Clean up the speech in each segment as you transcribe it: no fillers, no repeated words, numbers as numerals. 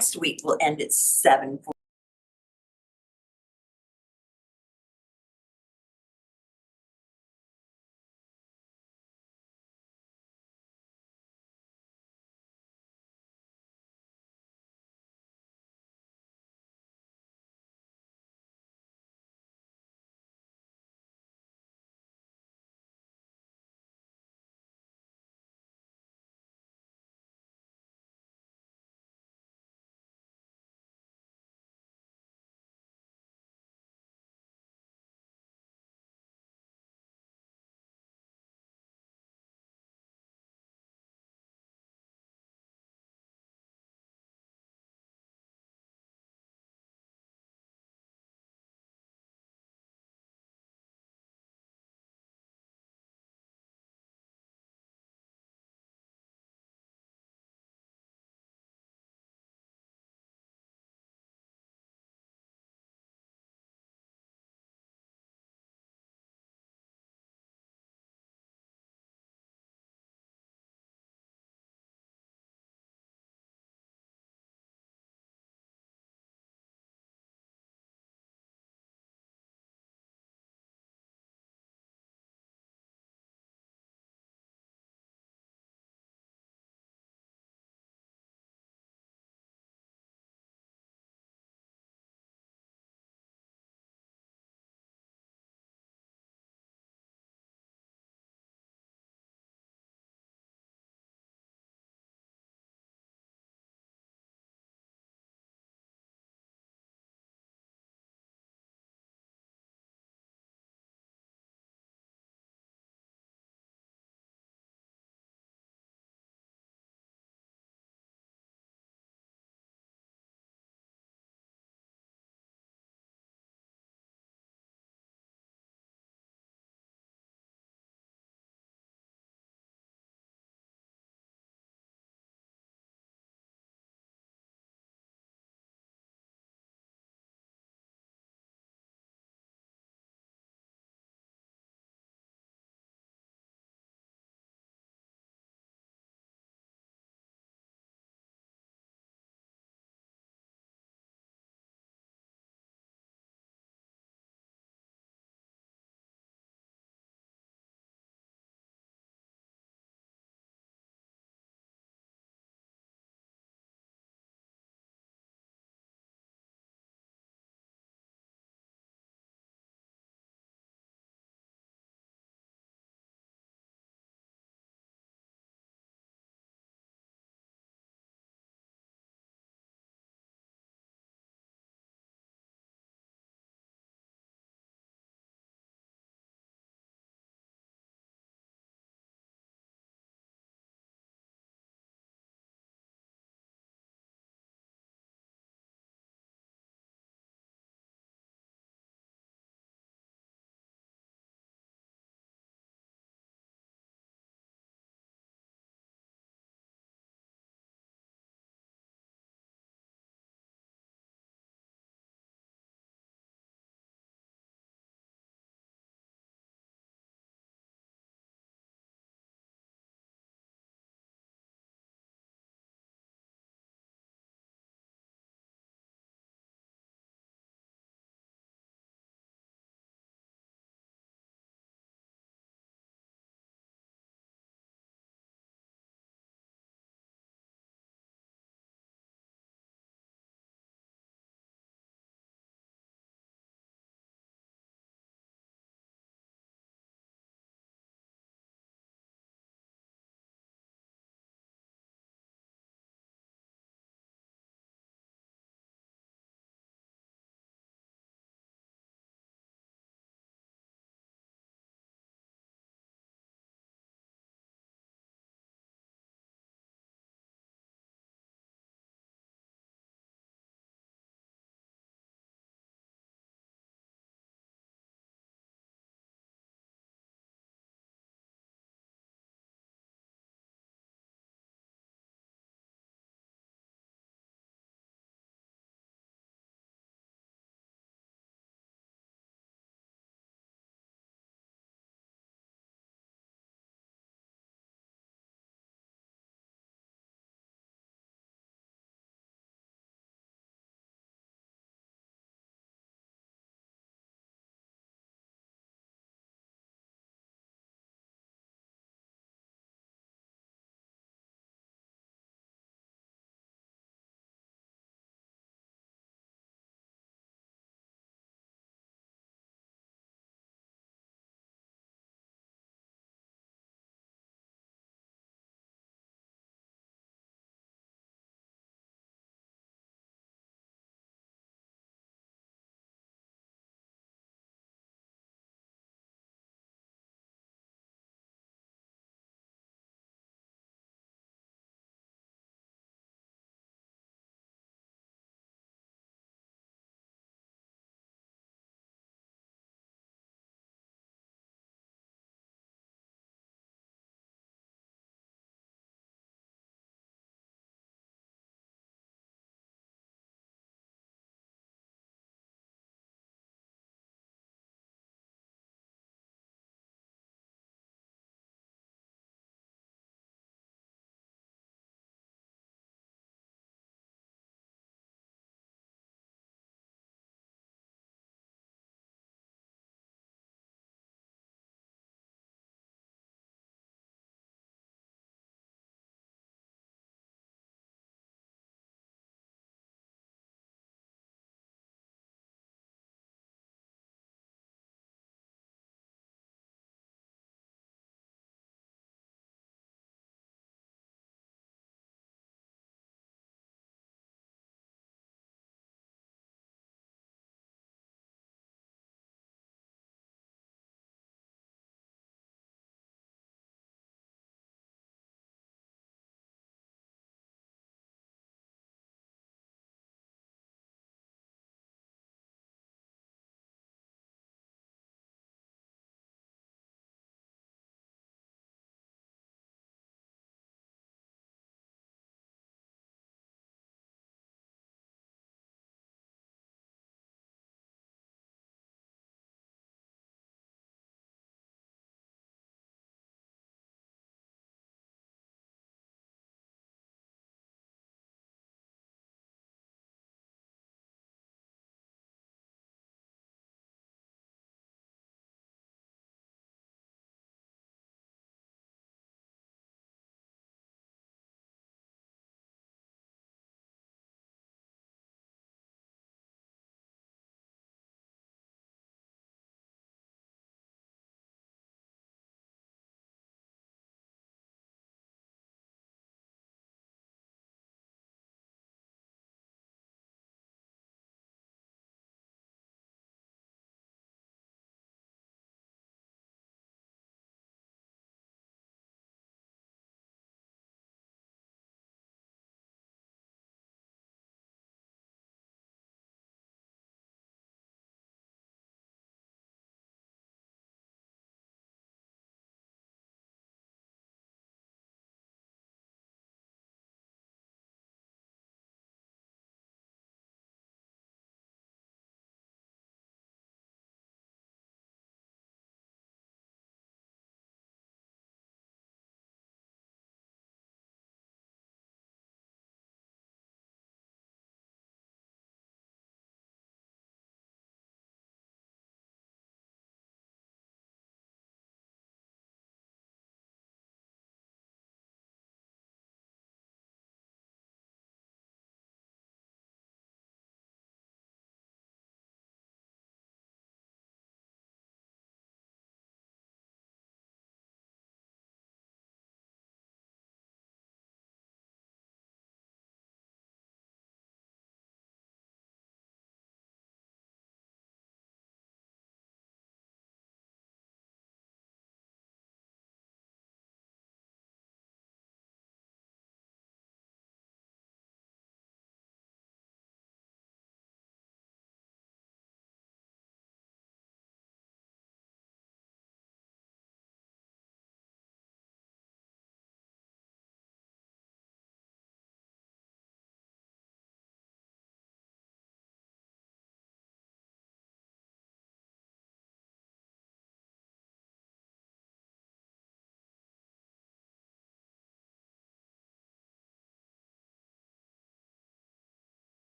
next week will end at 7.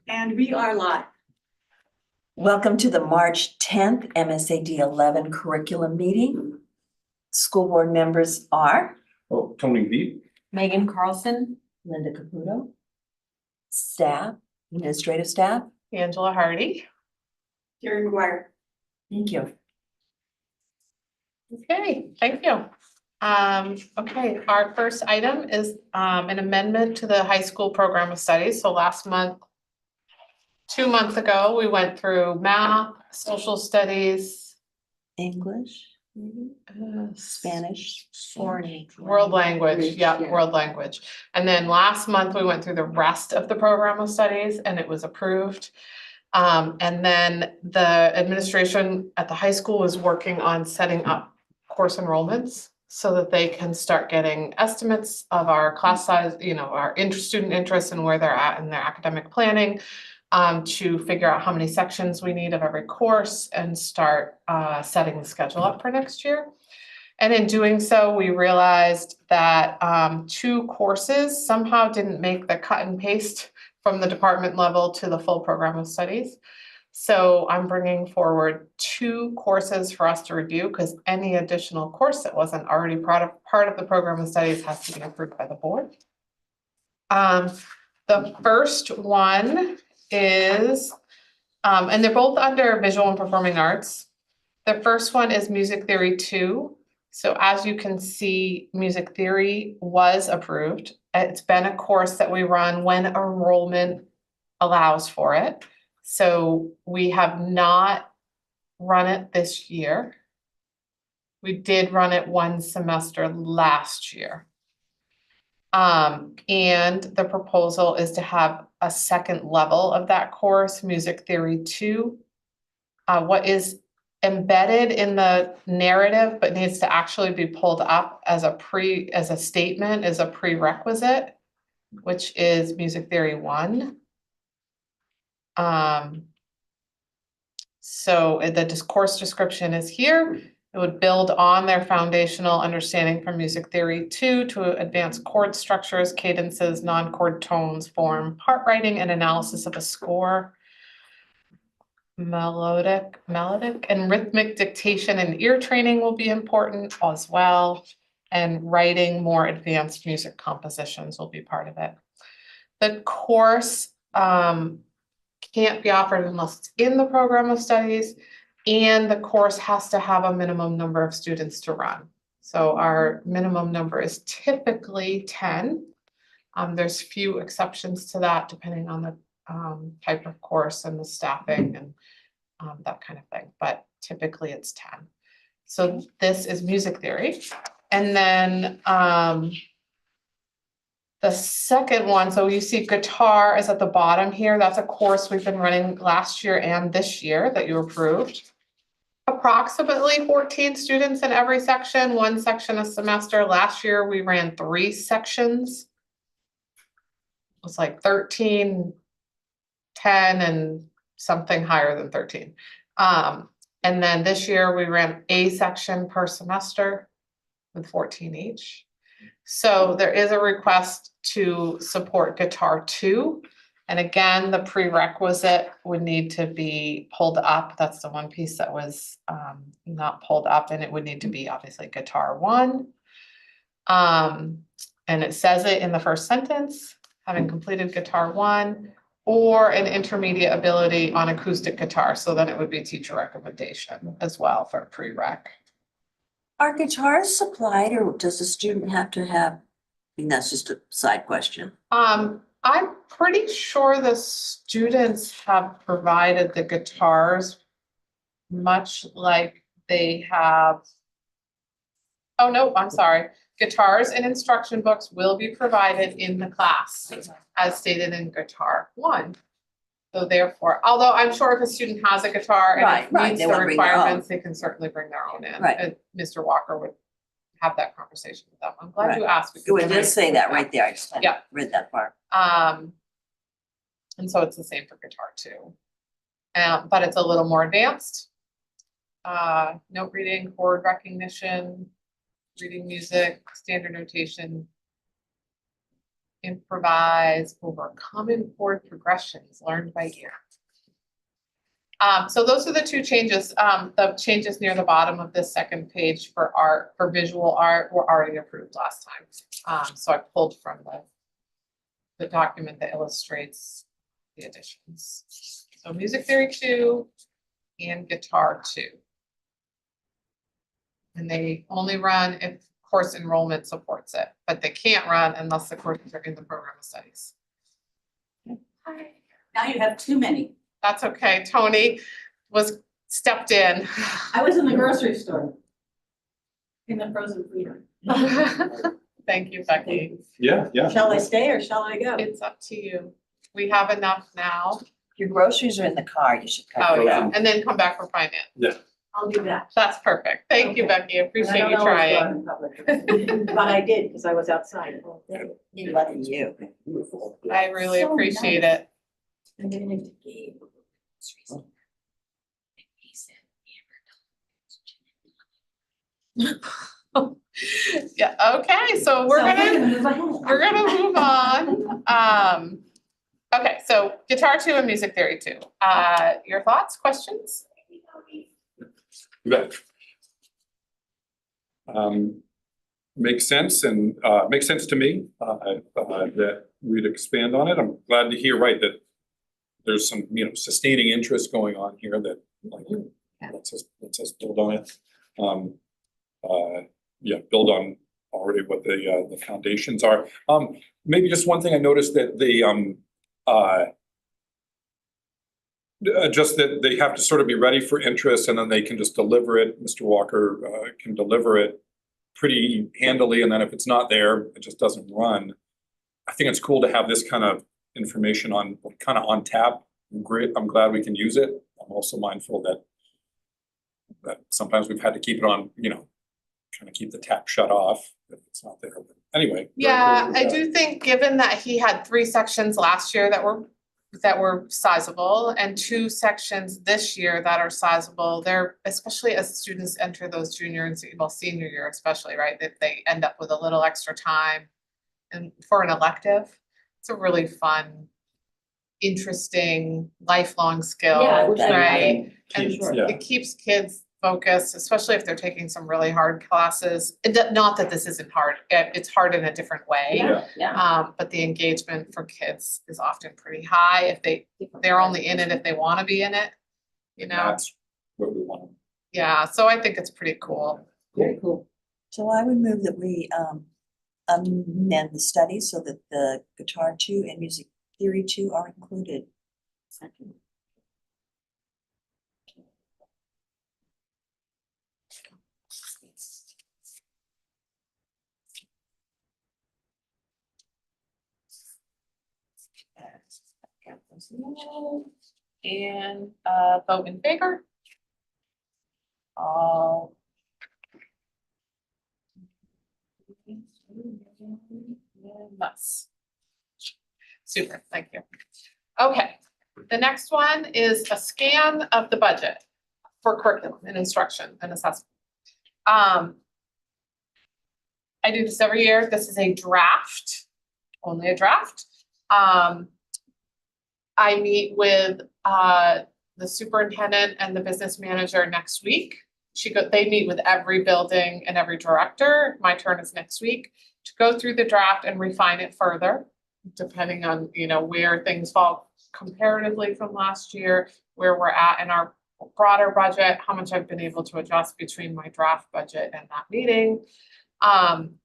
And we are live. Welcome to the March 10th MSAD11 curriculum meeting. School board members are Oh, Tony V. Megan Carlson, Linda Caputo, staff, administrative staff. Angela Hardy. Jerry McGuire. Thank you. Okay, thank you. Okay, our first item is an amendment to the high school program of studies. So last month, 2 months ago, we went through math, social studies, English, uh, Spanish, world language, yeah, world language. And then last month, we went through the rest of the program of studies and it was approved. And then the administration at the high school is working on setting up course enrollments so that they can start getting estimates of our class size, our student interest and where they're at in their academic planning, to figure out how many sections we need of every course and start setting the schedule up for next year. And in doing so, we realized that 2 courses somehow didn't make the cut and paste from the department level to the full program of studies. So I'm bringing forward 2 courses for us to review because any additional course that wasn't already part of the program of studies has to be approved by the board. The first one is, and they're both under visual and performing arts. The first one is Music Theory 2. So as you can see, Music Theory was approved. It's been a course that we run when enrollment allows for it. So we have not run it this year. We did run it 1 semester last year. And the proposal is to have a second level of that course, Music Theory 2. What is embedded in the narrative but needs to actually be pulled up as a statement is a prerequisite, which is Music Theory 1. So the course description is here. It would build on their foundational understanding from Music Theory 2 to advance chord structures, cadences, non-chord tones, form, part writing, and analysis of a score. Melodic and rhythmic dictation and ear training will be important as well. And writing more advanced music compositions will be part of it. The course can't be offered unless it's in the program of studies, and the course has to have a minimum number of students to run. So our minimum number is typically 10. There's few exceptions to that depending on the type of course and the staffing and that kind of thing, but typically it's 10. So this is Music Theory. And then the second one, so you see guitar is at the bottom here. That's a course we've been running last year and this year that you approved. Approximately 14 students in every section, 1 section a semester. Last year we ran 3 sections. It was like 13, 10, and something higher than 13. And then this year we ran a section per semester with 14 each. So there is a request to support Guitar 2. And again, the prerequisite would need to be pulled up. That's the one piece that was not pulled up, and it would need to be obviously Guitar 1. And it says it in the first sentence, having completed Guitar 1 or an intermediate ability on acoustic guitar. So then it would be teacher recommendation as well for prereq. Are guitars supplied or does the student have to have, I mean, that's just a side question. I'm pretty sure the students have provided the guitars, much like they have. Oh, no, I'm sorry. Guitars and instruction books will be provided in the class as stated in Guitar 1. So therefore, although I'm sure if a student has a guitar and it Right, meets they the wanna bring their own. requirements, they can certainly bring their own in. Right. And Mr. Walker would have that conversation with them. I'm glad Right. you asked. It would just say that right there. I just Yeah. read that part. And so it's the same for Guitar 2. But it's a little more advanced. Note reading, chord recognition, reading music, standard notation, improvise over common chord progressions learned by ear. So those are the two changes. The changes near the bottom of this second page for art, for visual art, were already approved last time. So I pulled from the document that illustrates the additions. So music theory 2 and guitar 2. And they only run if course enrollment supports it, but they can't run unless the courses are in the program of studies. Now you have too many. That's okay. Tony stepped in. I was in the grocery store. In the frozen freezer. Thank you, Becky. Yeah, yeah. Shall I stay or shall I go? It's up to you. We have enough now. Your groceries are in the car, you should. Oh, yeah, Frozen. and then come back for finance. I'll do that. That's perfect. Thank you, Okay. Becky. Appreciate I you don't always go out trying. in public. But I did, because I was outside all day. Lucky you. I really So appreciate nice. it. And then it gave. Yeah, okay, so we're gonna move ahead. We're gonna move on. Okay, so guitar 2 and music theory 2. Your thoughts, questions? You bet. Makes sense and makes sense to me that we'd expand on it. I'm glad to hear, right, that there's some, sustaining interest going on here that like lets us build on it. Build on already what the foundations are. Maybe just one thing I noticed that just that they have to sort of be ready for interest and then they can just deliver it. Mr. Walker can deliver it pretty handily, and then if it's not there, it just doesn't run. I think it's cool to have this kind of information on tap. Great, I'm glad we can use it. I'm also mindful that sometimes we've had to keep it on, kind of keep the tap shut off if it's not there. But anyway. very Yeah, cool. I do think, given that he had 3 sections last year that were sizable and 2 sections this year that are sizable, they're, especially as students enter those junior and senior year especially, right? That they end up with a little extra time and for an elective. It's a really fun, interesting, lifelong skill, Yeah, which I- right? Keeps- sure. yeah. It keeps kids focused, especially if they're taking some really hard classes. Not that this isn't hard, it's hard in a different way. Yeah. But the engagement for kids is often pretty high if they're only in it if they want to be in it, That's what we want. Yeah, so I think it's pretty cool. Very cool. So I would move that we amend the study so that the guitar 2 and music theory 2 are included. Second. And vote in favor. All. Yes. Super, thank you. Okay, the next one is a scan of the budget for curriculum and instruction and assessment. I do this every year. This is a draft, only a draft. I meet with the superintendent and the business manager next week. They meet with every building and every director. My turn is next week to go through the draft and refine it further, depending on, where things fall comparatively from last year, where we're at in our broader budget, how much I've been able to adjust between my draft budget and that meeting. And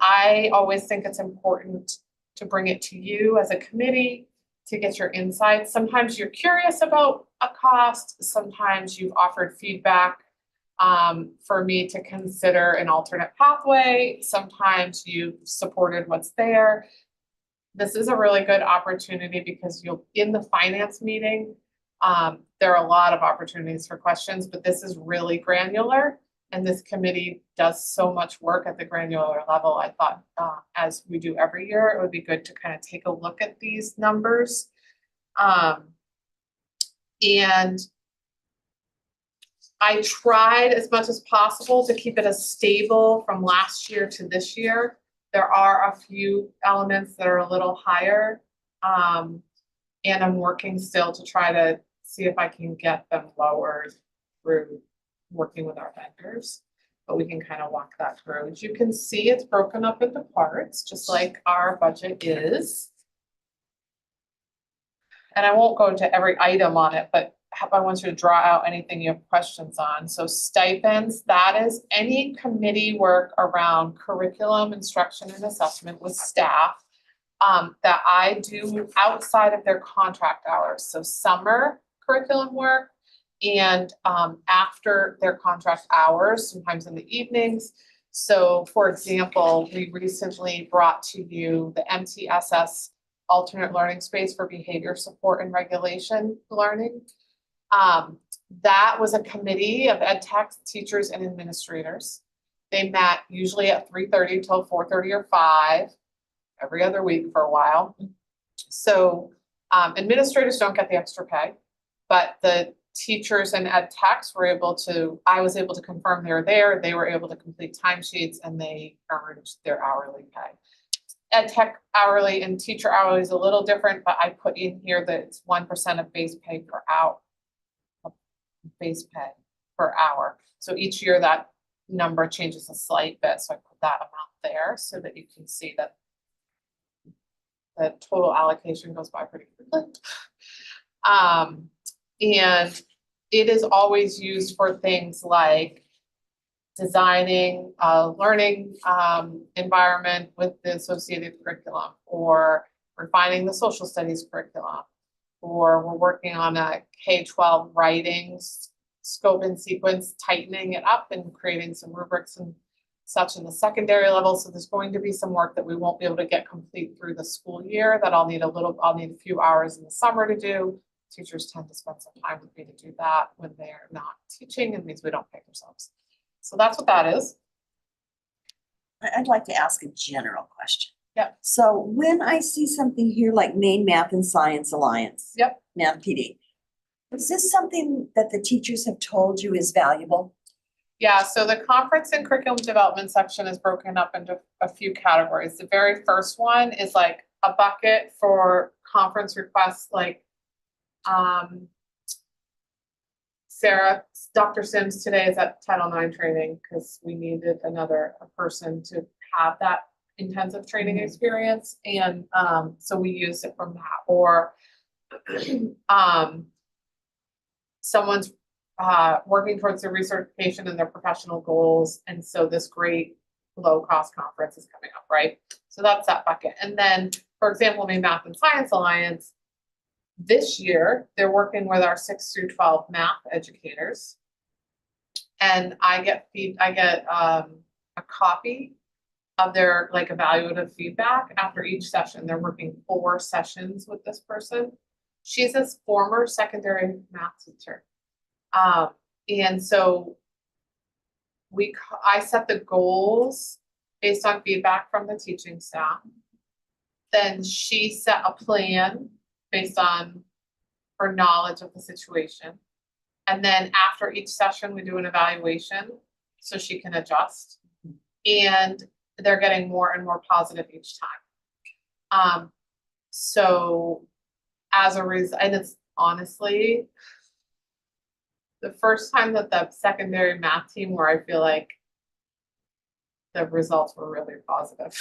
I always think it's important to bring it to you as a committee to get your insights. Sometimes you're curious about a cost, sometimes you've offered feedback for me to consider an alternate pathway, sometimes you've supported what's there. This is a really good opportunity because in the finance meeting, there are a lot of opportunities for questions, but this is really granular. And this committee does so much work at the granular level. I thought, as we do every year, it would be good to kind of take a look at these numbers. And I tried as much as possible to keep it as stable from last year to this year There are a few elements that are a little higher. And I'm working still to try to see if I can get them lowered through working with our vendors. But we can kind of walk that through. As you can see, it's broken up into parts, just like our budget is. And I won't go into every item on it, but I want you to draw out anything you have questions on. So stipends, that is any committee work around curriculum, instruction, and assessment with staff that I do outside of their contract hours. So summer curriculum work and after their contract hours, sometimes in the evenings. So for example, we recently brought to you the MTSS alternate learning space for behavior support and regulation learning. That was a committee of ed techs, teachers, and administrators. They met usually at 3:30 till 4:30 or 5 every other week for a while. So administrators don't get the extra pay, but the teachers and ed techs were able to, I was able to confirm they were there, they were able to complete timesheets, and they earned their hourly pay. Ed tech hourly and teacher hourly is a little different, but I put in here that it's 1% of base pay per hour. Base pay per hour. So each year that number changes a slight bit, so I put that amount there so that you can see that the total allocation goes by pretty quickly. And it is always used for things like designing a learning environment with the associated curriculum, or refining the social studies curriculum, or we're working on a K-12 writing scope and sequence, tightening it up and creating some rubrics and such in the secondary level. So there's going to be some work that we won't be able to get complete through the school year that I'll need a few hours in the summer to do. Teachers tend to spend some time with me to do that when they're not teaching. It means we don't pick ourselves. So that's what that is. I'd like to ask a general question. Yep. So when I see something here like Maine Math and Science Alliance. Yep. Math PD, is this something that the teachers have told you is valuable? Yeah, so the conference and curriculum development section is broken up into a few categories. The very first one is like a bucket for conference requests, like Dr. Sims today is at Title IX training because we needed a person to have that intensive training experience. And so we used it from that. Or someone's working towards their recertification and their professional goals. And so this great low-cost conference is coming up, right? So that's that bucket. And then, for example, Maine Math and Science Alliance, this year, they're working with our 6 through 12 math educators. And I get a copy of their like evaluative feedback after each session. They're working 4 sessions with this person. She's a former secondary math teacher. And so I set the goals based on feedback from the teaching staff. Then she set a plan based on her knowledge of the situation. And then after each session, we do an evaluation so she can adjust. And they're getting more and more positive each time. So as a reason, and it's honestly the first time that the secondary math team where I feel like the results were really positive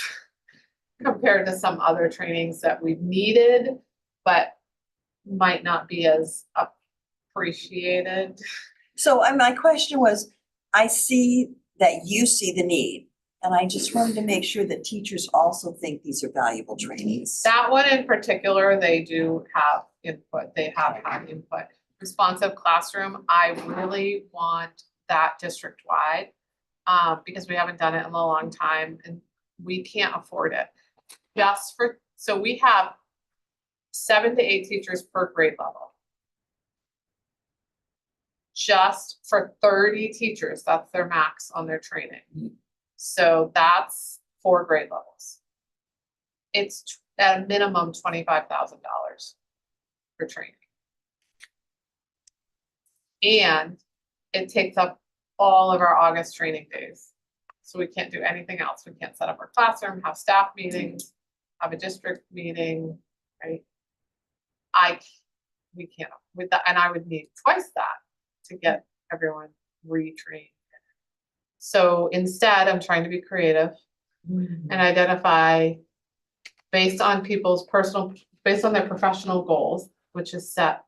compared to some other trainings that we've needed, but might not be as appreciated. So my question was, I see that you see the need, and I just wanted to make sure that teachers also think these are valuable trainings. That one in particular, they do have input. They have had input. Responsive classroom, I really want that district-wide because we haven't done it in a long time and we can't afford it. So we have 7 to 8 teachers per grade level. Just for 30 teachers, that's their max on their training. So that's 4 grade levels. It's at a minimum $25,000 for training. And it takes up all of our August training days. So we can't do anything else. We can't set up our classroom, have staff meetings, have a district meeting, right? We can't, with that, and I would need twice that to get everyone retrained. So instead, I'm trying to be creative and identify based on based on their professional goals, which is set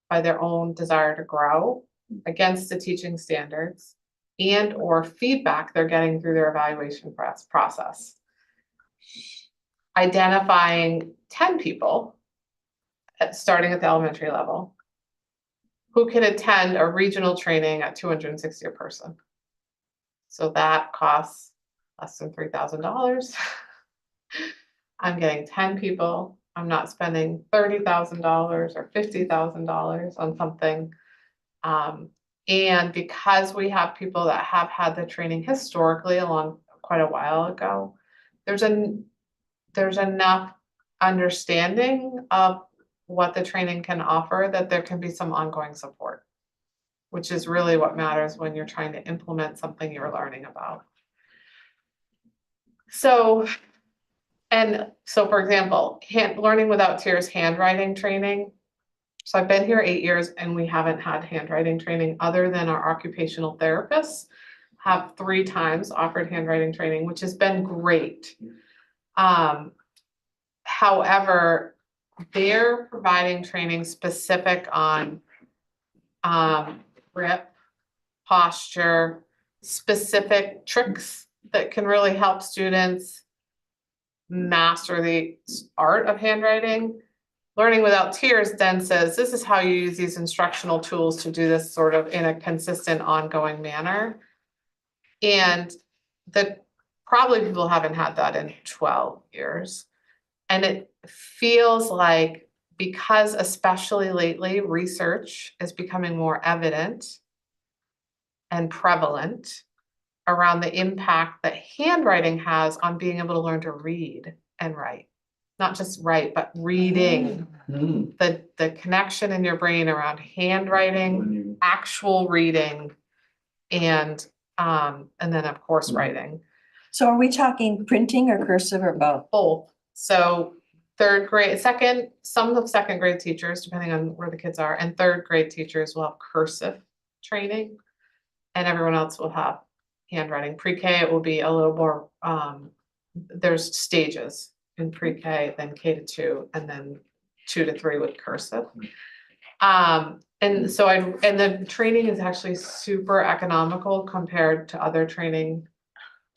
by their own desire to grow against the teaching standards and or feedback they're getting through their evaluation process. Identifying 10 people starting at the elementary level who can attend a regional training at $260 a person. So that costs less than $3,000. I'm getting 10 people. I'm not spending $30,000 or $50,000 on something. And because we have people that have had the training historically along quite a while ago, there's enough understanding of what the training can offer that there can be some ongoing support, which is really what matters when you're trying to implement something you're learning about. So for example, learning without tears handwriting training. So I've been here 8 years and we haven't had handwriting training other than our occupational therapists have 3 times offered handwriting training, which has been great. However, they're providing training specific on grip, posture, specific tricks that can really help students master the art of handwriting. Learning without tears then says, this is how you use these instructional tools to do this sort of in a consistent, ongoing manner. And probably people haven't had that in 12 years. And it feels like, because especially lately, research is becoming more evident and prevalent around the impact that handwriting has on being able to learn to read and write. Not just write, but reading. The connection in your brain around handwriting, actual reading, and then of course writing. So are we talking printing or cursive or both? Both. So some of second grade teachers, depending on where the kids are, and third grade teachers will have cursive training, and everyone else will have handwriting. Pre-K, it will be a little more, there's stages in pre-K, then K to 2, and then 2 to 3 with cursive. And the training is actually super economical compared to other training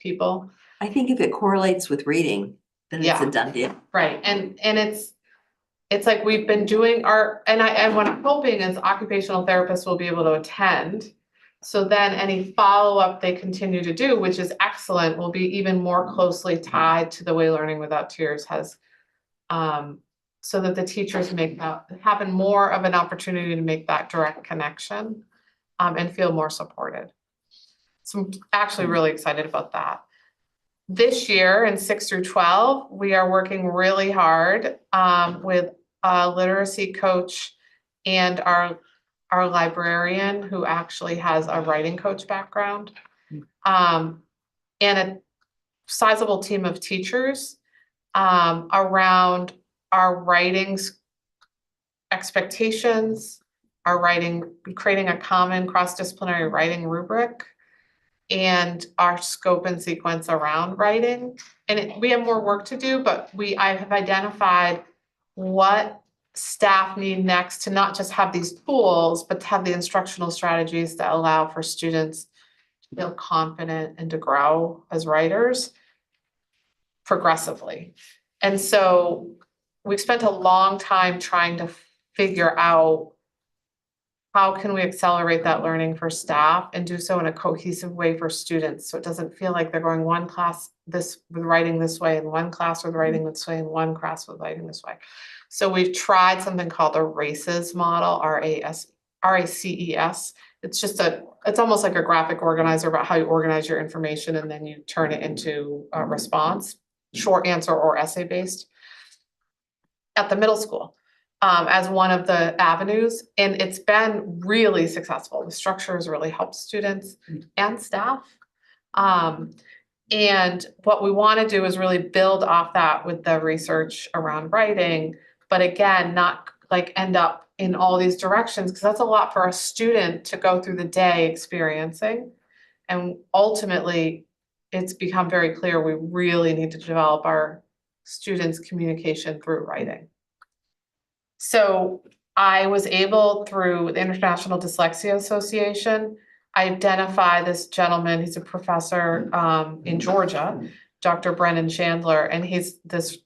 people. I think if it correlates with reading, then it's a done deal. Right, and it's like we've been doing and what I'm hoping is occupational therapists will be able to attend. So then any follow-up they continue to do, which is excellent, will be even more closely tied to the way Learning Without Tears has, so that the teachers have more of an opportunity to make that direct connection, and feel more supported. So I'm actually really excited about that. This year in 6 through 12, we are working really hard with a literacy coach and our librarian, who actually has a writing coach background, and a sizable team of teachers around our writing expectations, creating a common cross-disciplinary writing rubric, and our scope and sequence around writing. And we have more work to do, but I have identified what staff need next to not just have these tools, but to have the instructional strategies that allow for students to feel confident and to grow as writers progressively. And so we've spent a long time trying to figure out how can we accelerate that learning for staff and do so in a cohesive way for students, so it doesn't feel like they're going one class with writing this way, and one class with writing this way, and one class with writing this way. So we've tried something called the RACES model, RACES. It's almost like a graphic organizer about how you organize your information, and then you turn it into a response, short answer or essay based, at the middle school. As one of the avenues, and it's been really successful. The structure has really helped students and staff And what we want to do is really build off that with the research around writing, but again, not like end up in all these directions, because that's a lot for a student to go through the day experiencing. And ultimately, it's become very clear we really need to develop our students' communication through writing. So I was able, through the International Dyslexia Association, identify this gentleman, he's a professor in Georgia, Dr. Brennan Chandler, and he's this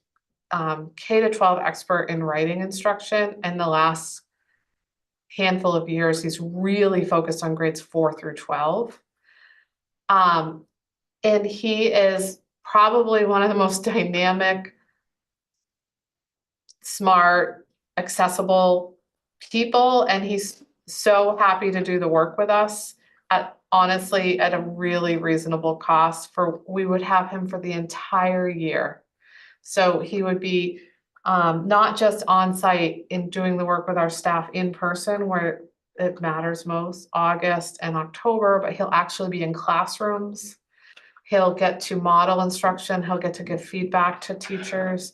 K-12 expert in writing instruction. And the last handful of years, he's really focused on grades 4 through 12. And he is probably one of the most dynamic, smart, accessible people, and he's so happy to do the work with us at, honestly, at a really reasonable cost. For we would have him for the entire year. So he would be not just on site in doing the work with our staff in person where it matters most, August and October, but he'll actually be in classrooms. He'll get to model instruction, he'll get to give feedback to teachers.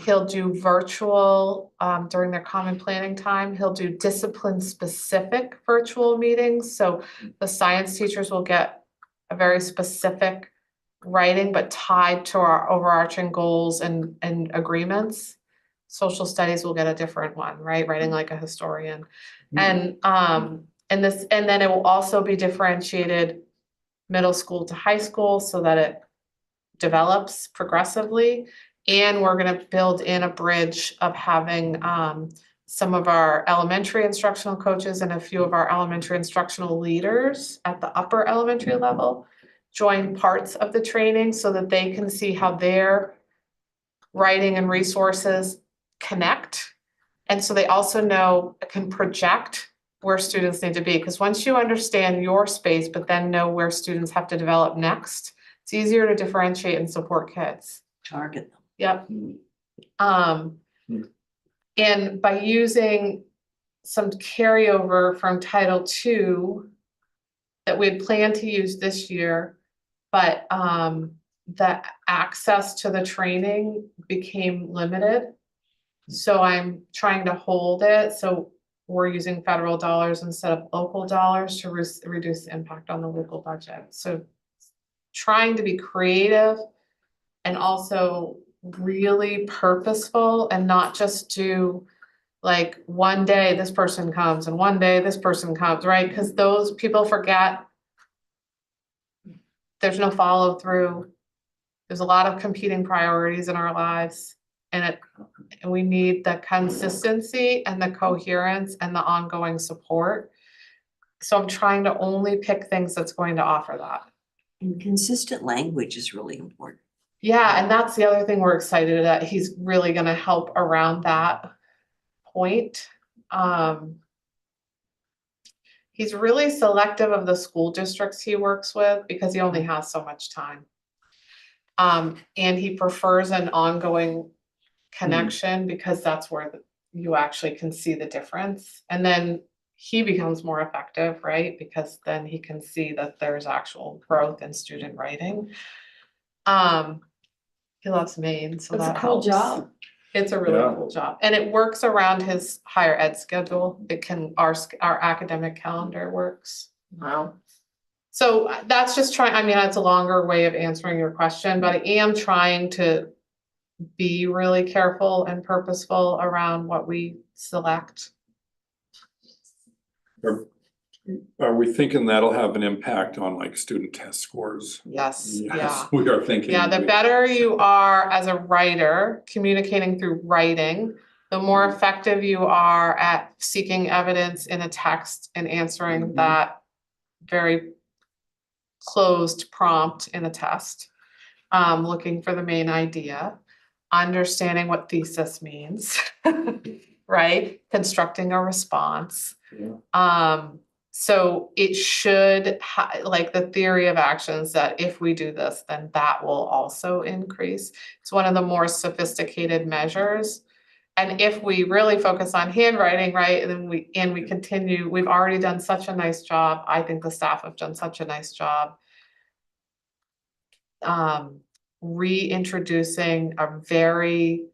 He'll do virtual during their common planning time. He'll do discipline-specific virtual meetings. So the science teachers will get a very specific writing, but tied to our overarching goals and agreements. Social studies will get a different one, right? Writing like a historian. And then it will also be differentiated middle school to high school so that it develops progressively. And we're gonna build in a bridge of having some of our elementary instructional coaches and a few of our elementary instructional leaders at the upper elementary level join parts of the training so that they can see how their writing and resources connect. And so they also can project where students need to be. Because once you understand your space, but then know where students have to develop next, it's easier to differentiate and support kids. Target them. Yep. And by using some carryover from Title II that we had planned to use this year, but the access to the training became limited. So I'm trying to hold it. So we're using federal dollars instead of local dollars to reduce the impact on the local budget. So trying to be creative and also really purposeful and not just do like one day this person comes and one day this person comes, right? Because those people forget. There's no follow through. There's a lot of competing priorities in our lives, and we need the consistency and the coherence and the ongoing support. So I'm trying to only pick things that's going to offer that. And consistent language is really important. Yeah, and that's the other thing we're excited that he's really gonna help around that point. He's really selective of the school districts he works with because he only has so much time. And he prefers an ongoing connection because that's where you actually can see the difference. And then he becomes more effective, right? Because then he can see that there's actual growth in student writing. He loves Maine, so That's a that cool helps. job. It's a really Yeah. cool job, and it works around his higher ed schedule. It can, our academic calendar works. Wow. So that's just trying, I mean, that's a longer way of answering your question, but I am trying to be really careful and purposeful around what we select. Are we thinking that'll have an impact on like student test scores? Yes, yeah. Yes, we are thinking. Yeah, the better you are as a writer, communicating through writing, the more effective you are at seeking evidence in a text and answering that very closed prompt in a test. Looking for the main idea, understanding what thesis means, right? Constructing a response. Yeah. So it should like the theory of actions that if we do this, then that will also increase. It's one of the more sophisticated measures. And if we really focus on handwriting, right, and then we continue, we've already done such a nice job. I think the staff have done such a nice job reintroducing a very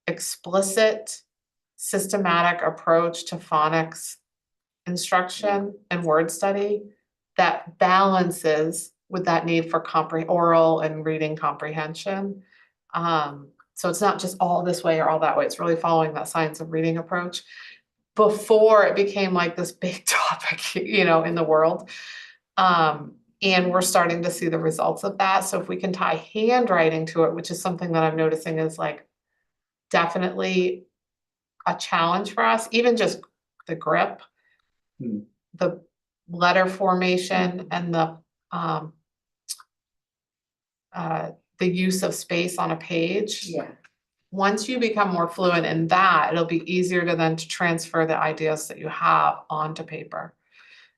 explicit, systematic approach to phonics instruction and word study that balances with that need for oral and reading comprehension. So it's not just all this way or all that way, it's really following that science of reading approach before it became like this big topic, in the world. And we're starting to see the results of that. So if we can tie handwriting to it, which is something that I'm noticing is like definitely a challenge for us, even just the grip, the letter formation and the use of space on a page. Yeah. Once you become more fluent in that, it'll be easier to then to transfer the ideas that you have onto paper.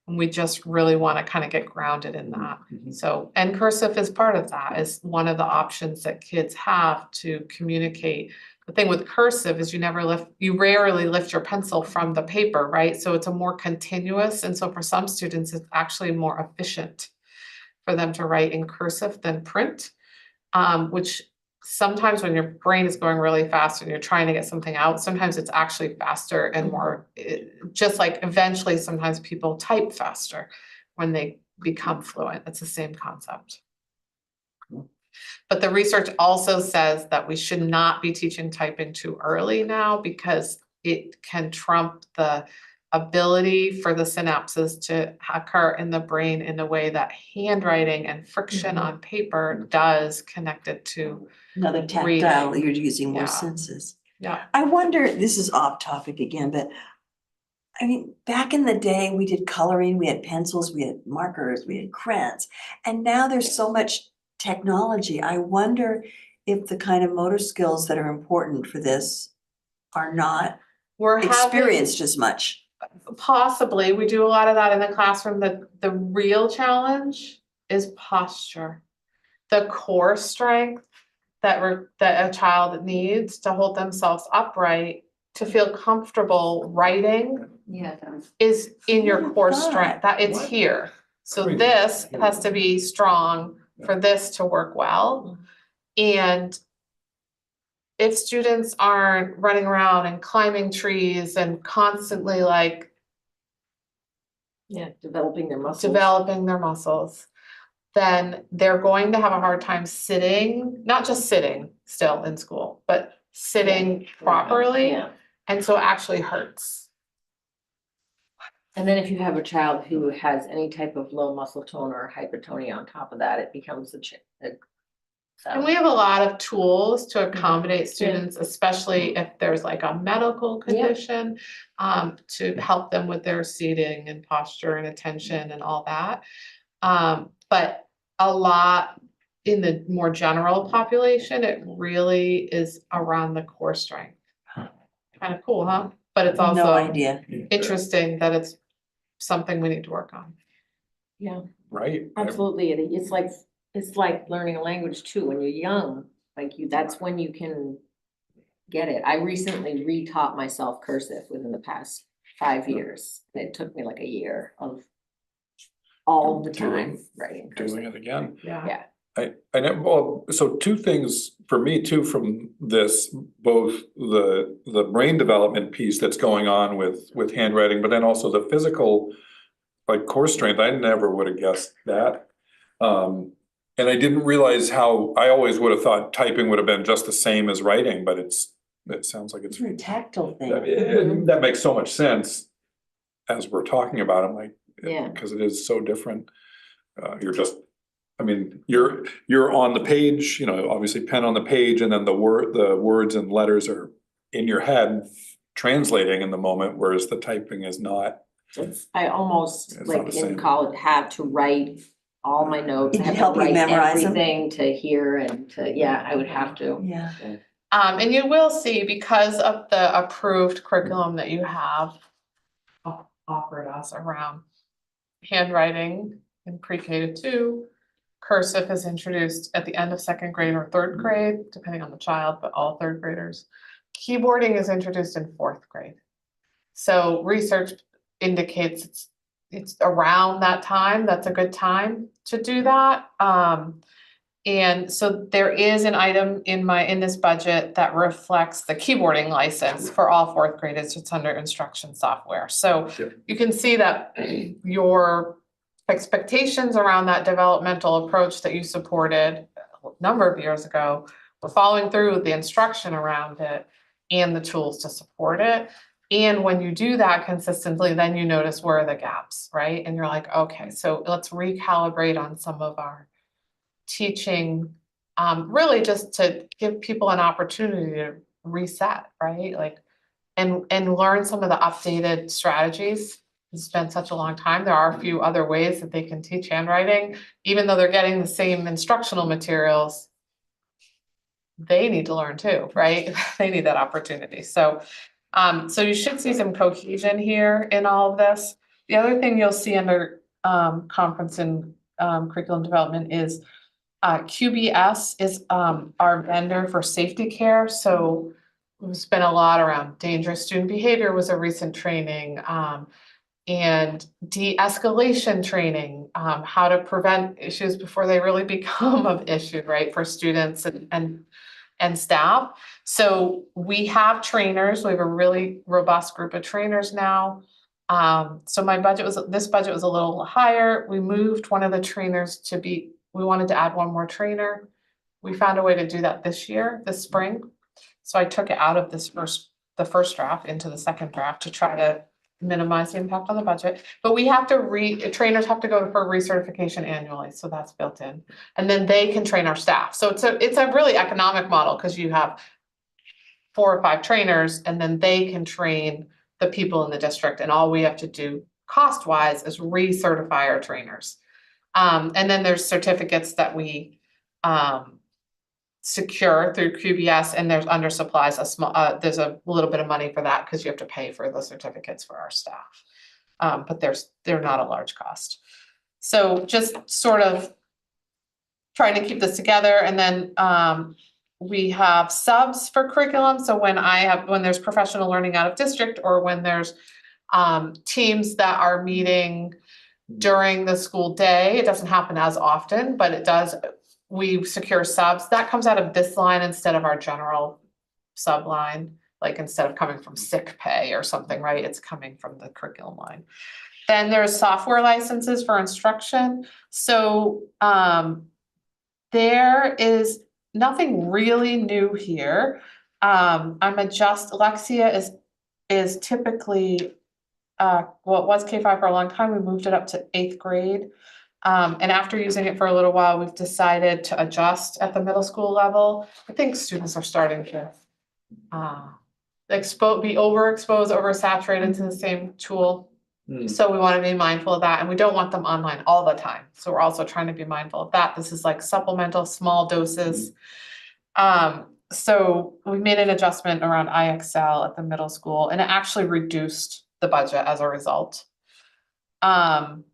And we just really want to kind of get grounded in that. So, and cursive is part of that, is one of the options that kids have to communicate. The thing with cursive is you rarely lift your pencil from the paper, right? So it's a more continuous, and so for some students, it's actually more efficient for them to write in cursive than print, which sometimes when your brain is going really fast and you're trying to get something out, sometimes it's actually faster and more, just like eventually sometimes people type faster when they become fluent. It's the same concept. But the research also says that we should not be teaching typing too early now because it can trump the ability for the synapses to occur in the brain in a way that handwriting and friction on paper does connected to. Another tactile, Reading. you're using more Yeah. senses. Yeah. I wonder, this is off topic again, but I mean, back in the day, we did coloring, we had pencils, we had markers, we had crayons. And now there's so much technology. I wonder if the kind of motor skills that are important for this are not We're having, experienced as much. possibly, we do a lot of that in the classroom. The real challenge is posture. The core strength that a child needs to hold themselves upright, to feel comfortable writing Yeah. is in Who your would've core thought? strength, that it's What? here. So Crazy. this has to be strong for this to work well. And if students aren't running around and climbing trees and constantly like Yeah, developing their muscles. developing their muscles, then they're going to have a hard time sitting, not just sitting still in school, but sitting properly. Yeah. And so it actually hurts. And then if you have a child who has any type of low muscle tone or hypertonia on top of that, it becomes And we have a lot of tools to Mm-hmm. accommodate students, especially if there's like a medical condition, to help them with their seating and posture and attention and all that. But a lot in the more general population, it really is around the core strength. Kind of cool, huh? But it's No also idea. interesting that it's something we need to work on. Yeah, Right? absolutely. It's like learning a language too. When you're young, that's when you can get it. I recently retaught myself cursive within the past 5 years. It took me like a year of all the time writing Doing cursive. it again. Yeah. I know, well, so two things for me too from this, both the brain development piece that's going on with handwriting, but then also the physical, like core strength. I never would have guessed that. And I didn't realize how, I always would have thought typing would have been just the same as writing, but it sounds like It's a tactile thing. that makes so much sense as we're talking about it, like, Yeah. because it is so different. You're just, I mean, you're on the page, obviously pen on the page, and then the words and letters are in your head translating in the moment, whereas the typing is not. I almost, It's not like the in same. college, had to write all my notes. It I had to help you write memorize them? everything to hear and to, I would have to. Yeah. And you will see, because of the approved curriculum that you have offered us around handwriting in pre-K to 2, cursive is introduced at the end of 2nd grade or 3rd grade, depending on the child, but all 3rd graders. Keyboarding is introduced in 4th grade. So research indicates it's around that time, that's a good time to do that. And so there is an item in this budget that reflects the keyboarding license for all fourth graders. It's under instruction software. So Yep. you can see that your expectations around that developmental approach that you supported a number of years ago, we're following through with the instruction around it and the tools to support it. And when you do that consistently, then you notice where are the gaps, right? And you're like, okay, so let's recalibrate on some of our teaching, really just to give people an opportunity to reset, right? Like, and learn some of the updated strategies. It's been such a long time. There are a few other ways that they can teach handwriting, even though they're getting the same instructional materials. They need to learn too, right? They need that opportunity. So, so you should see some cohesion here in all of this. The other thing you'll see under conference and curriculum development is QBS is our vendor for safety care. So we've spent a lot around dangerous student behavior was a recent training, and de-escalation training, how to prevent issues before they really become an issue, right, for students and staff. So we have trainers. We have a really robust group of trainers now. So this budget was a little higher. We moved one of the trainers we wanted to add one more trainer. We found a way to do that this spring. So I took it out of the first draft into the second draft to try to minimize the impact on the budget. But we have to trainers have to go for recertification annually, so that's built in. And then they can train our staff. So it's a really economic model because you have 4 or 5 trainers and then they can train the people in the district, and all we have to do cost-wise is recertify our trainers. And then there's certificates that we secure through QBS, and there's under supplies there's a little bit of money for that because you have to pay for the certificates for our staff. But they're not a large cost. So just sort of trying to keep this together, and then we have subs for curriculum. So when there's professional learning out of district, or when there's teams that are meeting during the school day, it doesn't happen as often, but it does. We secure subs that comes out of this line instead of our general sub line, like instead of coming from sick pay or something, right? It's coming from the curriculum line. Then there's software licenses for instruction. So there is nothing really new here. Alexia is typically well, it was K-5 for a long time. We moved it up to 8th grade. And after using it for a little while, we've decided to adjust at the middle school level. I think students are starting to be overexposed, oversaturated to the same tool. So we want to be mindful of that, and we don't want them online all the time. So we're also trying to be mindful of that. This is like supplemental small doses. So we made an adjustment around IXL at the middle school, and it actually reduced the budget as a result. And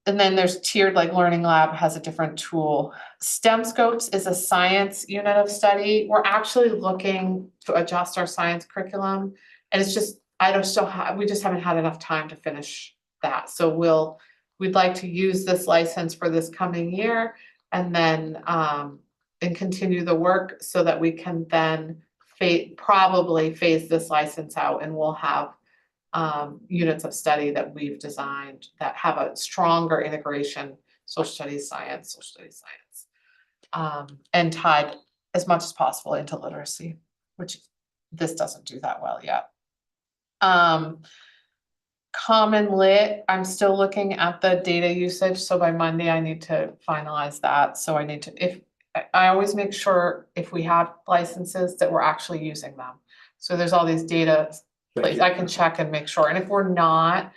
then there's tiered, like Learning Lab has a different tool. STEM Scopes is a science unit of study. We're actually looking to adjust our science curriculum, and it's just, we just haven't had enough time to finish that. So we'd like to use this license for this coming year, and then and continue the work so that we can then probably phase this license out, and we'll have units of study that we've designed that have a stronger integration, social studies, science, and tied as much as possible into literacy, which this doesn't do that well yet. Common Lit, I'm still looking at the data usage, so by Monday I need to finalize that. So I always make sure if we have licenses that we're actually using them. So there's all these data places I can check and make sure. And if we're not,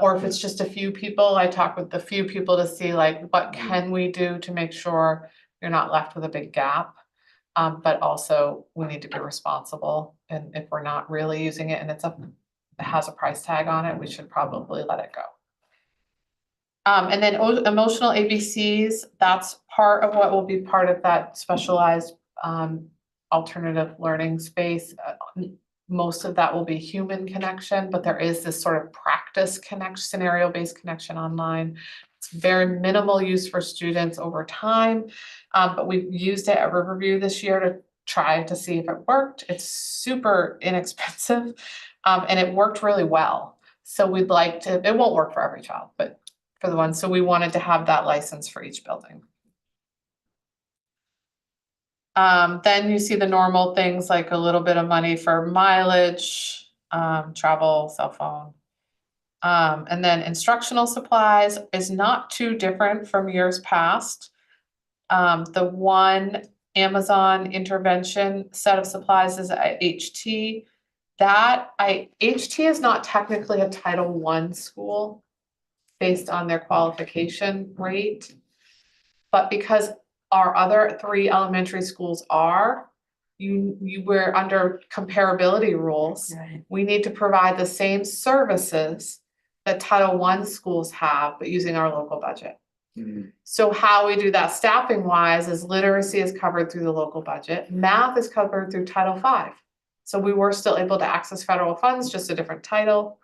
or if it's just a few people, I talk with the few people to see like, what can we do to make sure you're not left with a big gap? But also we need to be responsible. And if we're not really using it and it has a price tag on it, we should probably let it go. And then emotional ABCs, that's part of what will be part of that specialized alternative learning space. Most of that will be human connection, but there is this sort of practice connection, scenario-based connection online. It's very minimal use for students over time. But we've used it at Riverview this year to try to see if it worked. It's super inexpensive, and it worked really well. So we'd like to, it won't work for every child, but for the ones, so we wanted to have that license for each building. Then you see the normal things like a little bit of money for mileage, travel, cell phone. And then instructional supplies is not too different from years past. The one Amazon intervention set of supplies is at HT. HT is not technically a Title I school based on their qualification rate. But because our other 3 elementary schools are, you were under comparability rules. Right. We need to provide the same services that Title I schools have, but using our local budget. So how we do that staffing wise is literacy is covered through the local budget, math is covered through Title V. So we were still able to access federal funds, just a different title.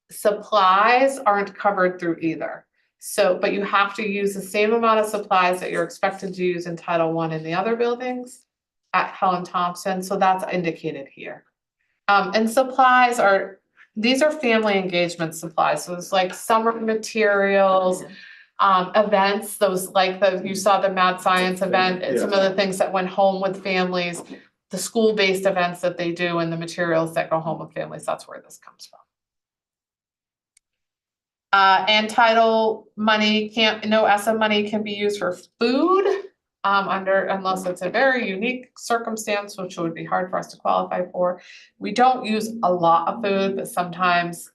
Supplies aren't covered through either. So, but you have to use the same amount of supplies that you're expected to use in Title I in the other buildings at Helen Thompson, so that's indicated here. And supplies are, these are family engagement supplies, so it's like summer materials, events, those like you saw the Mad Science event, and some of the things that went home with families, the school-based events that they do and the materials that go home with families, that's where this comes from. And title money no ESSA money can be used for food, unless it's a very unique circumstance, which would be hard for us to qualify for. We don't use a lot of food, but sometimes,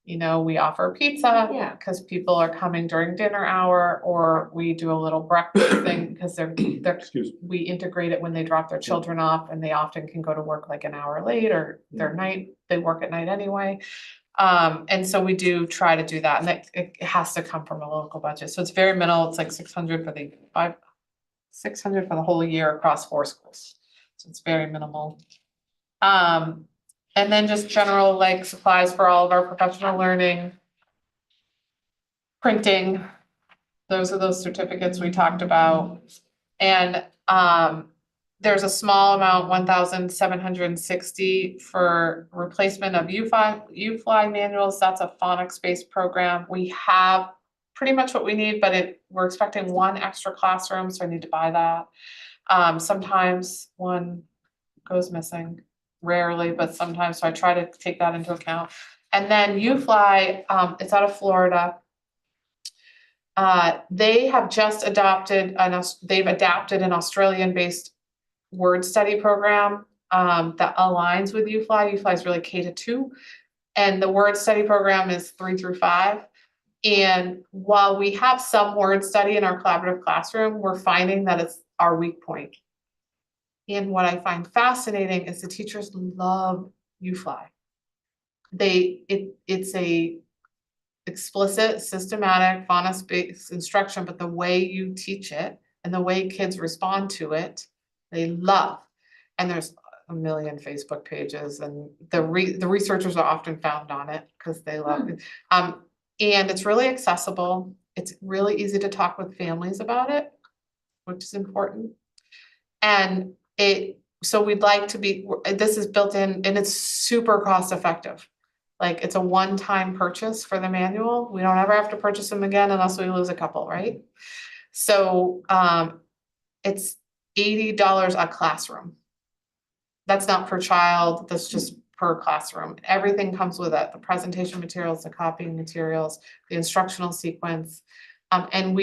we offer pizza. Yeah. Because people are coming during dinner hour, or we do a little breakfast thing, because we integrate it when they drop their children off, and they often can go to work like an hour late, or they work at night anyway. And so we do try to do that, and it has to come from a local budget. So it's very minimal. It's like 600 for the whole year across 4 schools. So it's very minimal. And then just general like supplies for all of our professional learning, printing. Those are those certificates we talked about. And there's a small amount, 1,760 for replacement of UFly manuals. That's a phonics-based program. We have pretty much what we need, but we're expecting 1 extra classroom, so I need to buy that. Sometimes one goes missing, rarely, but sometimes, so I try to take that into account. And then UFly, it's out of Florida. They have just adapted an Australian-based word study program that aligns with UFly. UFly is really K-2, and the word study program is 3 through 5. And while we have some word study in our collaborative classroom, we're finding that it's our weak point. And what I find fascinating is the teachers love UFly. It's a explicit, systematic, phonics-based instruction, but the way you teach it and the way kids respond to it, they love. And there's a million Facebook pages, and the researchers are often found on it because they love it. And it's really accessible. It's really easy to talk with families about it, which is important. And so we'd like to this is built in, and it's super cost effective. Like, it's a one-time purchase for the manual. We don't ever have to purchase them again unless we lose a couple, right? So it's $80 a classroom. That's not per child, that's just per classroom. Everything comes with it, the presentation materials, the copying materials, the instructional sequence. And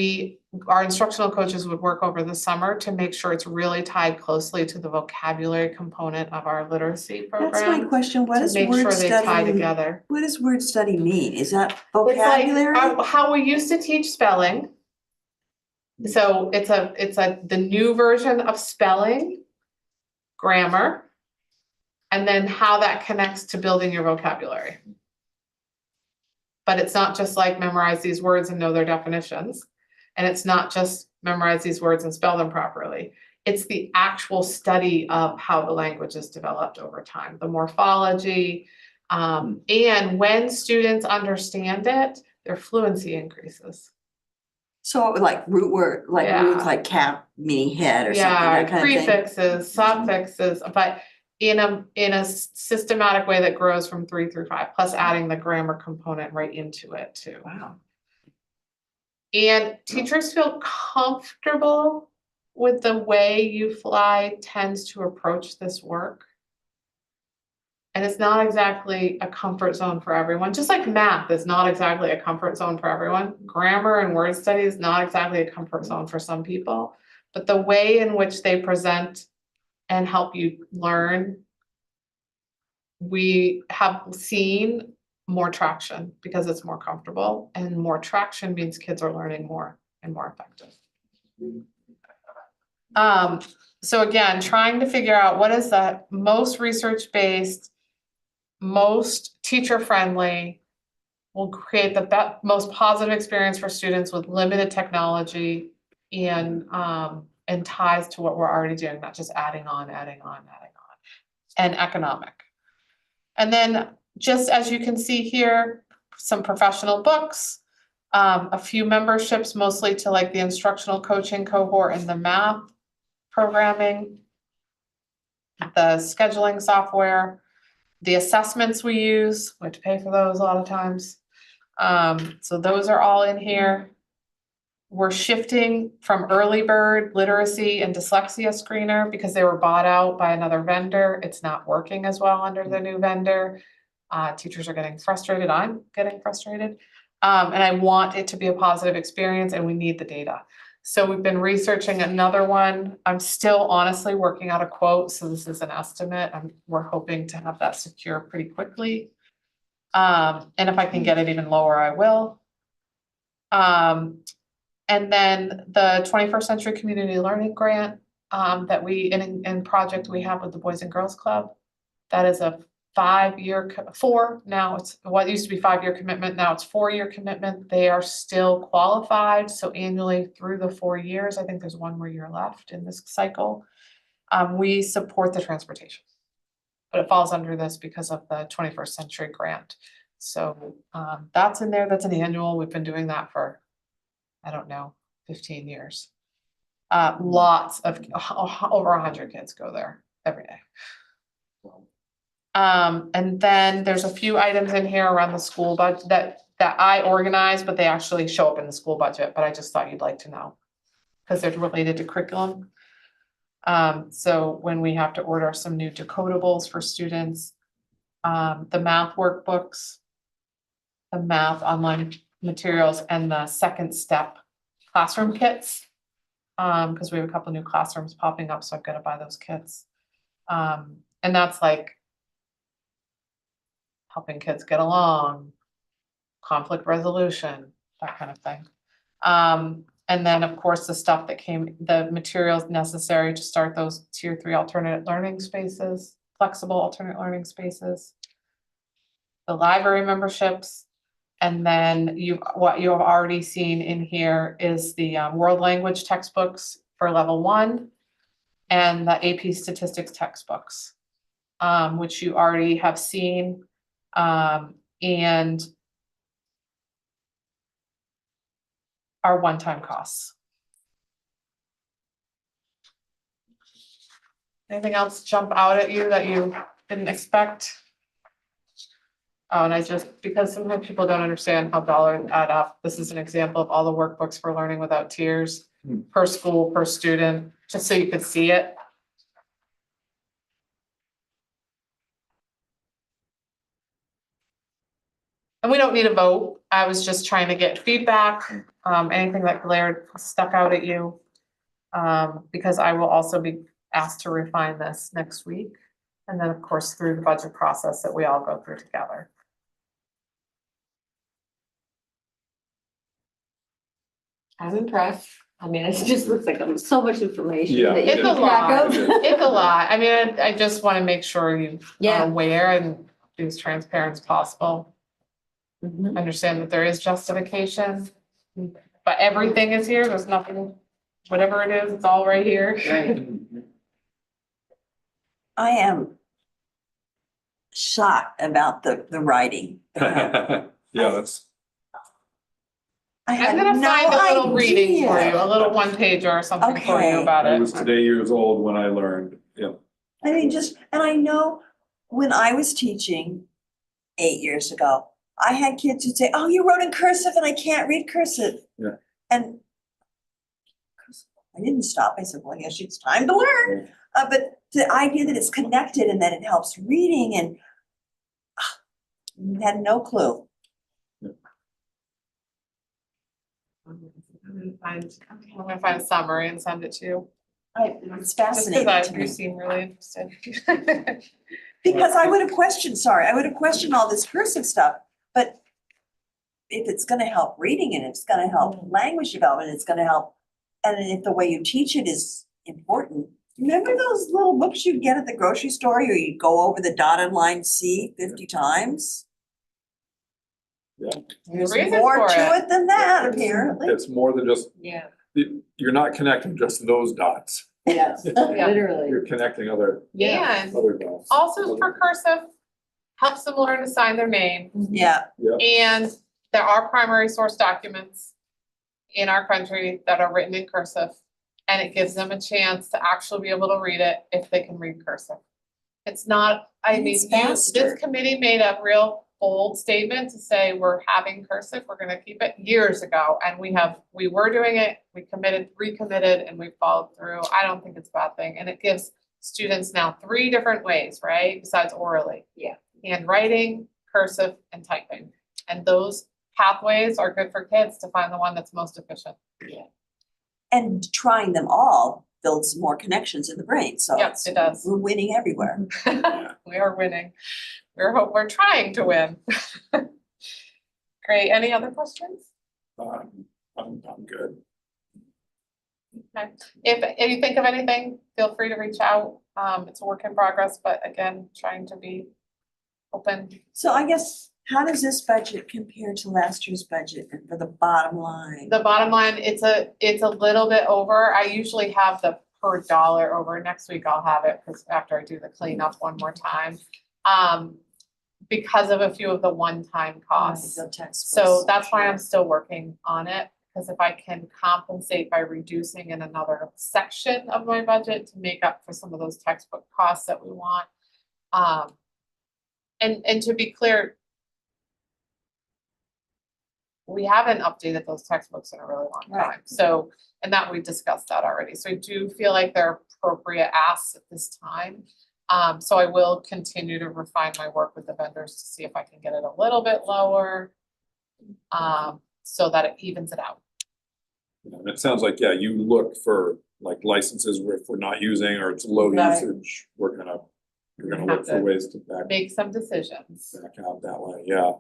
our instructional coaches would work over the summer to make sure it's really tied closely to the vocabulary component of our literacy program. That's my question. What does make word sure they tie study, together. what does word study mean? Is that It's vocabulary? like how we used to teach spelling. So it's the new version of spelling, grammar, and then how that connects to building your vocabulary. But it's not just like memorize these words and know their definitions. And it's not just memorize these words and spell them properly. It's the actual study of how the language is developed over time, the morphology. And when students understand it, their fluency increases. So like root word, like root, Yeah. like cap meaning head or something, Yeah, that kind of thing. prefixes, suffixes, but in a systematic way that grows from 3 through 5, plus adding the grammar component right into it too. Wow. And teachers feel comfortable with the way U Fly tends to approach this work. And it's not exactly a comfort zone for everyone, just like math is not exactly a comfort zone for everyone. Grammar and word study is not exactly a comfort zone for some people. But the way in which they present and help you learn, we have seen more traction because it's more comfortable, and more traction means kids are learning more and more effective. So again, trying to figure out what is the most research-based, most teacher-friendly, will create the most positive experience for students with limited technology and ties to what we're already doing, not just adding on, and economic. And then, just as you can see here, some professional books, a few memberships, mostly to like the instructional coaching cohort and the math programming, the scheduling software, the assessments we use, we have to pay for those a lot of times. So those are all in here. We're shifting from early bird literacy and dyslexia screener because they were bought out by another vendor. It's not working as well under the new vendor. Teachers are getting frustrated. I'm getting frustrated. And I want it to be a positive experience, and we need the data. So we've been researching another one. I'm still honestly working out a quote, so this is an estimate. We're hoping to have that secure pretty quickly. And if I can get it even lower, I will. And then the 21st Century Community Learning Grant that we, in project we have with the Boys and Girls Club. That is a 5-year, now it's, what used to be 5-year commitment, now it's 4-year commitment. They are still qualified, so annually through the 4 years, I think there's 1 more year left in this cycle. We support the transportation, but it falls under this because of the 21st Century Grant. So that's in there, that's an annual, we've been doing that for, I don't know, 15 years. Lots of, over 100 kids go there every day. And then there's a few items in here around the school budget that I organize, but they actually show up in the school budget, but I just thought you'd like to know. Because they're related to curriculum. So when we have to order some new decodables for students, the math workbooks, the math online materials, and the second step classroom kits. Because we have a couple new classrooms popping up, so I've got to buy those kits. And that's like helping kids get along, conflict resolution, that kind of thing. And then, of course, the stuff that the materials necessary to start those tier 3 alternate learning spaces, flexible alternate learning spaces, the library memberships, and then what you have already seen in here is the world language textbooks for level 1 and the AP statistics textbooks, which you already have seen, and are one-time costs. Anything else jump out at you that you didn't expect? Oh, and because sometimes people don't understand how dollars add up, this is an example of all the workbooks for learning without tears per school, per student, just so you could see it. And we don't need a vote. I was just trying to get feedback, anything that stuck out at you. Because I will also be asked to refine this next week. And then, of course, through the budget process that we all go through together. I'm impressed. I mean, it just looks like so much information Yeah, that you It's a keep track lot. of. It's a lot. I mean, I just want to make sure you Yeah. are aware and be as transparent as possible. Mhm. Understand that there is justification, but everything is here. There's nothing, whatever it is, it's all right here. Right. I am shocked about the writing. Yeah, that's, I I'm had gonna no find a little reading for you, idea. a little one pager or something for you Okay. about I it. was today years old when I learned, yeah. I mean, and I know when I was teaching 8 years ago, I had kids who'd say, oh, you wrote in cursive and I can't read cursive. Yeah. And I didn't stop. I said, well, I guess it's time to learn. But the idea that it's connected and that it helps reading and had no clue. I'm gonna find a summary and send it to you, It's just because fascinating to you me. seem really interested. Because I would have questioned all this cursive stuff, but if it's gonna help reading and it's gonna help language development, it's gonna help, and if the way you teach it is important. Remember those little books you'd get at the grocery store, or you'd go over the dotted line C 50 times? Yeah. There's Reason more for to it. it than that, apparently. It's more than just, Yeah, you're not connecting just those dots. yes, literally. You're connecting other And dots. also for cursive, helps them learn to sign their name. Yeah, And there are primary source documents in our country that are written in cursive. And it gives them a chance to actually be able to read it if they can read cursive. It's not, I And mean, it's you, faster. this committee made a real bold statement to say we're having cursive, we're gonna keep it years ago. And we were doing it, we recommitted, and we followed through. I don't think it's a bad thing. And it gives students now 3 different ways, right? Besides orally. Yeah. Handwriting, cursive, and typing. And those pathways are good for kids to find the one that's most efficient. and trying them all builds more connections in the brain, so Yep, it does. we're winning everywhere. We are winning. We're trying to win. Great. Any other questions? I'm good. Okay. If you think of anything, feel free to reach out. It's a work in progress, but again, trying to be open. So I guess, how does this budget compare to last year's budget and for the bottom line? The bottom line, it's a little bit over. I usually have the per dollar over. Next week I'll have it because after I do the cleanup one more time. Because of a few of the one-time costs. The textbooks. So that's why I'm still working on it, because if I can compensate by reducing in another section of my budget to make up for some of those textbook costs that we want. And to be clear, we haven't updated those textbooks in a really long Right. time. So, and that we discussed that already. So I do feel like they're appropriate asks at this time. So I will continue to refine my work with the vendors to see if I can get it a little bit lower. So that it evens it out. And it sounds like, yeah, you look for like licenses where if we're not using or it's low Right. usage, you're gonna Have look for to ways to back Make some decisions. out that way, yeah.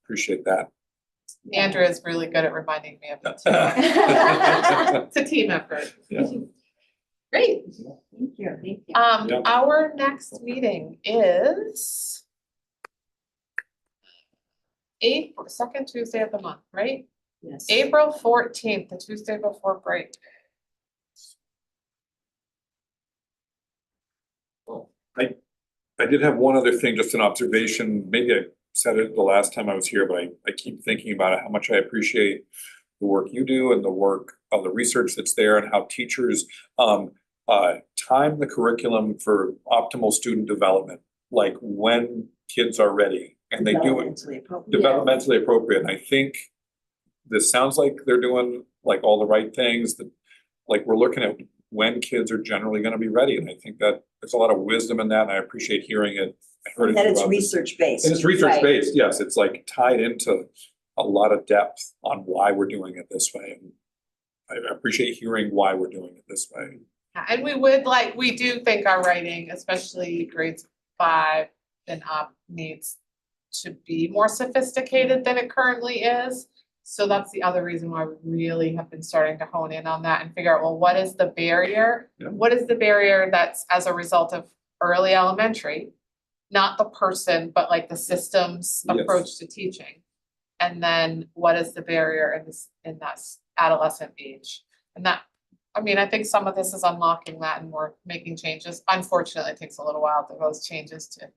Appreciate that. Andrea is really good at reminding me of that too. Yeah. It's a team effort. Yeah. Great. Thank you. Thank you. Yeah. Our next meeting is second Tuesday of the month, right? Yes. April 14th, the Tuesday before break. I did have one other thing, just an observation, maybe I said it the last time I was here, but I keep thinking about it, how much I appreciate the work you do and the work of the research that's there and how teachers time the curriculum for optimal student development, like when kids are ready and they do it Developmentally appropriate. developmentally appropriate. And I think this sounds like they're doing like all the right things, that like we're looking at when kids are generally gonna be ready. And I think that there's a lot of wisdom in that, and I appreciate hearing it. I heard it That it's throughout this- research based. And it's research based, yes, it's like tied into a lot of depth on why we're doing it this way. And I appreciate hearing why we're doing it this way. And we do think our writing, especially grades 5 and up, needs to be more sophisticated than it currently is. So that's the other reason why we really have been starting to hone in on that and figure out, well, what is the barrier? Yeah. What is the barrier that's as a result of early elementary? Not the person, but like the system's Yes. approach to teaching. And then what is the barrier in that adolescent age? And that, I mean, I think some of this is unlocking that and we're making changes. Unfortunately, it takes a little while for those changes to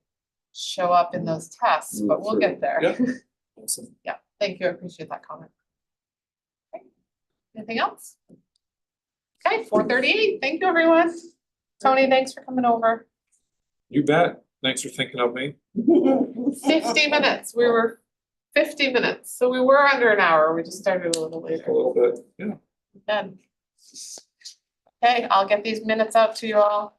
show up in those tests, but we'll get there. Yeah. Awesome. Yeah, thank you. I appreciate that comment. Anything else? Okay, 4:38. Thank you, everyone. Tony, thanks for coming over. You bet. Thanks for thinking of me. 50 minutes. We were 50 minutes. So we were under an hour. We just started a little A later. little bit, yeah. Done. Okay, I'll get these minutes out to you all.